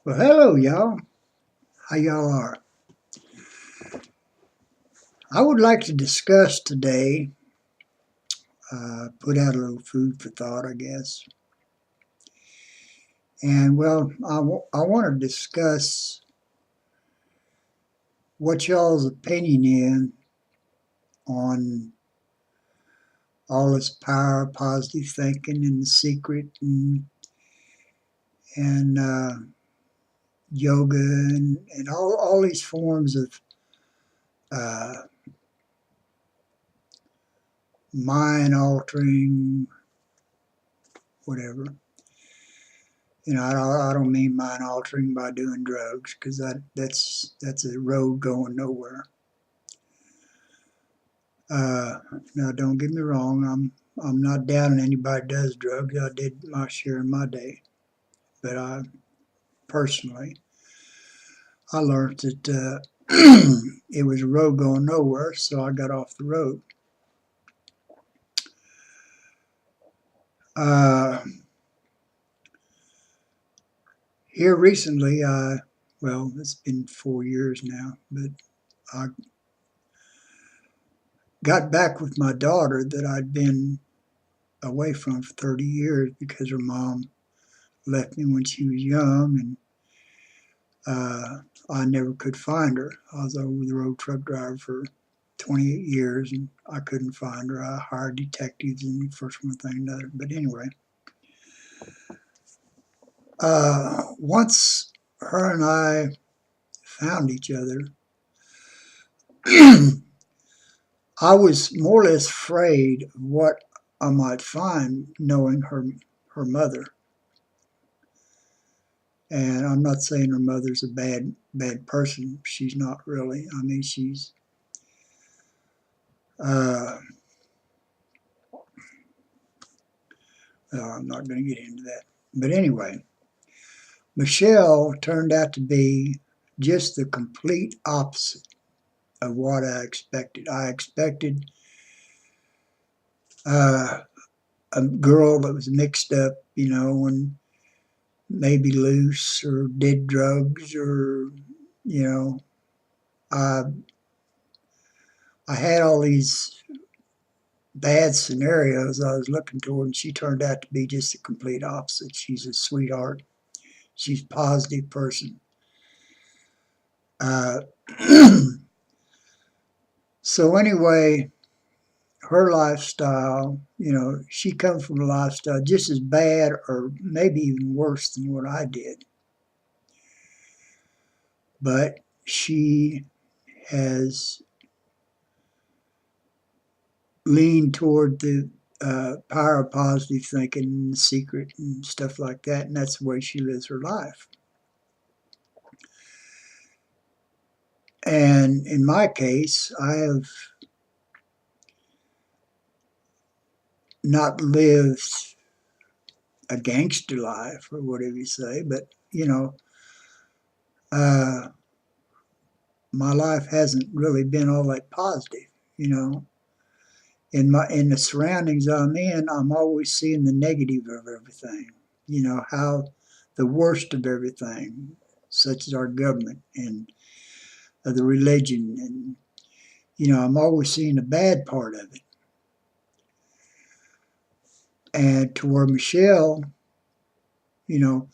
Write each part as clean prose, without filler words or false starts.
Well, hello, y'all. How y'all are? I would like to discuss today, put out a little food for thought, I guess. And well, I want to discuss what y'all's opinion is on all this power, positive thinking, and the secret, and yoga, and all these forms of uh, mind altering, whatever. I don't mean mind altering by doing drugs because that's a road going nowhere. Uh, Now, don't get me wrong. I'm not down on anybody who does drugs. I did my share in my day, but I personally I learned that it was a road going nowhere, so I got off the road. Uh, Here recently, well, it's been 4 years now, but I got back with my daughter that I'd been away from for 30 years because her mom left me when she was young, and uh, I never could find her. I was over the road truck driver for 28 years and I couldn't find her. I hired detectives and first one thing another. But anyway, once her and I found each other, I was more or less afraid of what I might find knowing her mother. And I'm not saying her mother's a bad person. She's not really. I mean, she's uh, I'm not going to get into that. But anyway, Michelle turned out to be just the complete opposite of what I expected. I expected uh, a girl that was mixed up, and maybe loose or did drugs or, you know, I I had all these bad scenarios I was looking toward, and she turned out to be just the complete opposite. She's a sweetheart. She's a positive person. Uh, so anyway, her lifestyle, she comes from a lifestyle just as bad or maybe even worse than what I did. But she has leaned toward the power of positive thinking and the secret and stuff like that, and that's the way she lives her life. And in my case, I have not lived a gangster life or whatever you say, but uh, my life hasn't really been all that positive. You know, in the surroundings I'm in, I'm always seeing the negative of everything. How the worst of everything, such as our government and the religion, and I'm always seeing the bad part of it. And to where Michelle, you know,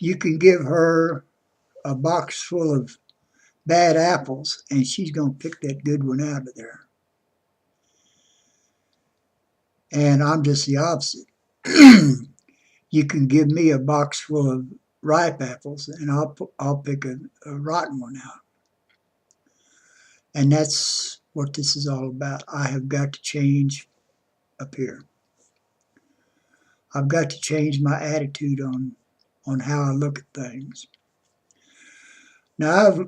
you can give her a box full of bad apples, and she's going to pick that good one out of there. And I'm just the opposite. You can give me a box full of ripe apples, and I'll pick a rotten one out. And that's what this is all about. I have got to change up here. I've got to change my attitude on how I look at things. Now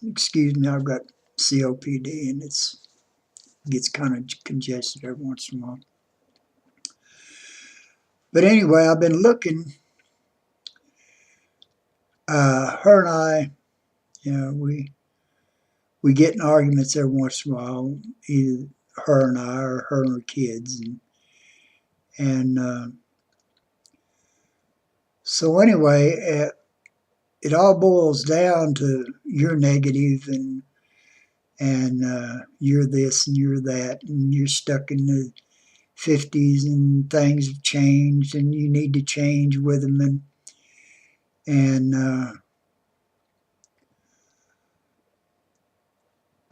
excuse me, I've got COPD and it gets kind of congested every once in a while. But anyway, I've been looking. Her and I, we get in arguments every once in a while, either her and I or her and her kids, and So anyway, it all boils down to you're negative and you're this and you're that and you're stuck in the 50s and things have changed and you need to change with them and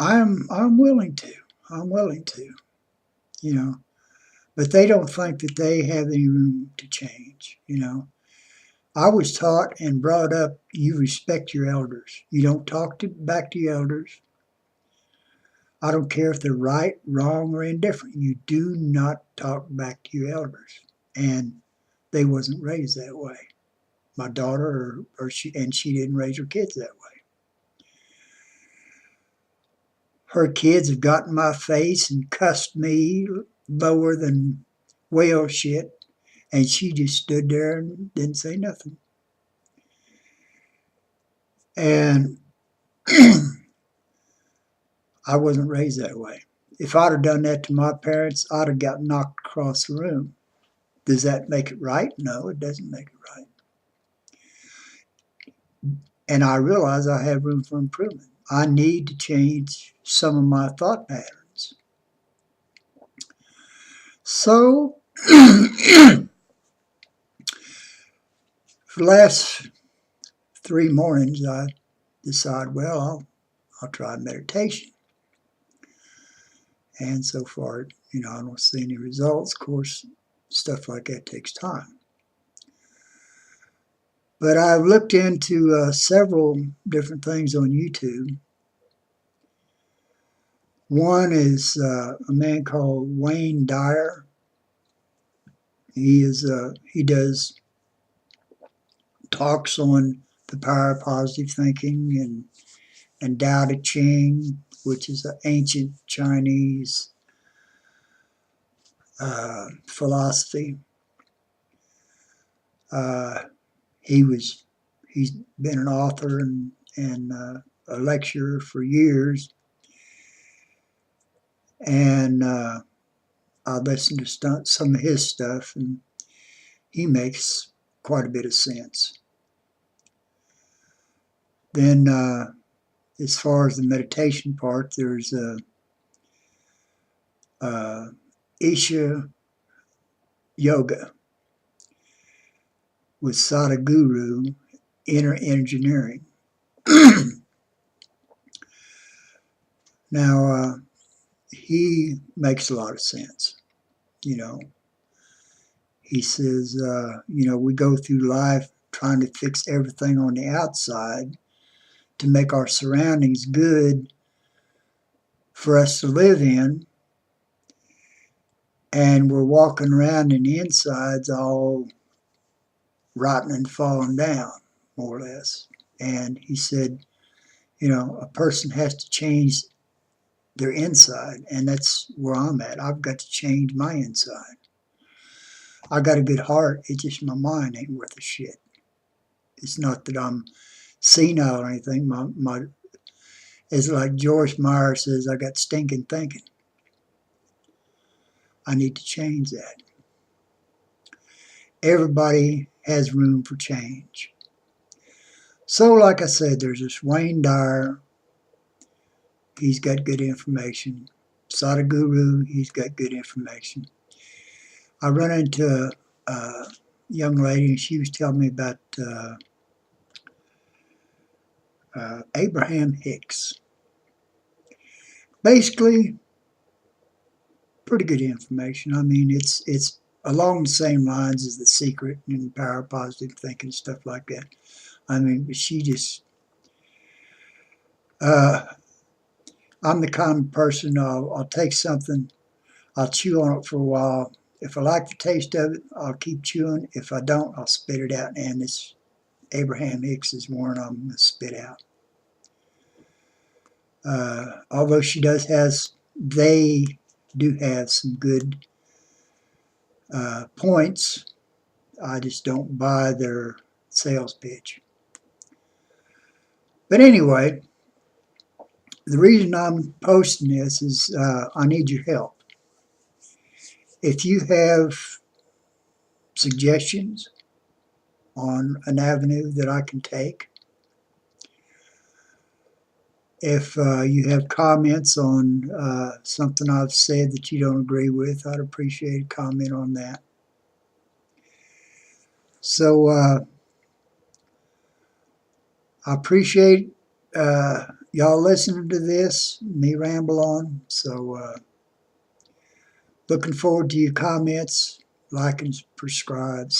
I'm willing to. I'm willing to, you know. But they don't think that they have any room to change, you know. I was taught and brought up you respect your elders. You don't talk back to your elders. I don't care if they're right, wrong, or indifferent. You do not talk back to your elders. And they wasn't raised that way. My daughter, she didn't raise her kids that way. Her kids have got in my face and cussed me lower than whale shit, and she just stood there and didn't say nothing. And I wasn't raised that way. If I'd have done that to my parents, I'd have got knocked across the room. Does that make it right? No, it doesn't make it right. And I realize I have room for improvement. I need to change some of my thought patterns. So, for the last 3 mornings, I decide, well, I'll try meditation. And so far, I don't see any results. Of course, stuff like that takes time. But I've looked into several different things on YouTube. One is a man called Wayne Dyer. He does talks on the power of positive thinking and Tao Te Ching, which is an ancient Chinese philosophy. He's been an author and a lecturer for years, and I listened to some of his stuff, and he makes quite a bit of sense. Then, as far as the meditation part, there's Isha Yoga with Sadhguru, Inner Engineering. Now, he makes a lot of sense. He says, we go through life trying to fix everything on the outside to make our surroundings good for us to live in. And we're walking around and the inside's all rotten and falling down, more or less. And he said, a person has to change their inside, and that's where I'm at. I've got to change my inside. I got a good heart, it's just my mind ain't worth a shit. It's not that I'm senile or anything. It's like George Meyer says, I got stinking thinking. I need to change that. Everybody has room for change. So, like I said, there's this Wayne Dyer. He's got good information. Sadhguru, he's got good information. I run into a young lady, and she was telling me about Aberham-Hicks. Basically, pretty good information. I mean, it's along the same lines as The Secret and Power of Positive Thinking and stuff like that. I mean, but she just, I'm the kind of person, I'll take something, I'll chew on it for a while. If I like the taste of it, I'll keep chewing. If I don't, I'll spit it out. And this Aberham-Hicks is one I'm going to spit out. Although they do have some good points, I just don't buy their sales pitch. But anyway, the reason I'm posting this is I need your help. If you have suggestions, on an avenue that I can take. If you have comments on something I've said that you don't agree with, I'd appreciate a comment on that. So I appreciate y'all listening to this, me ramble on. So looking forward to your comments, like and subscribe,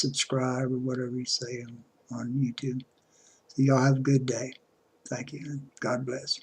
or whatever you say on YouTube. So y'all have a good day. Thank you, and God bless.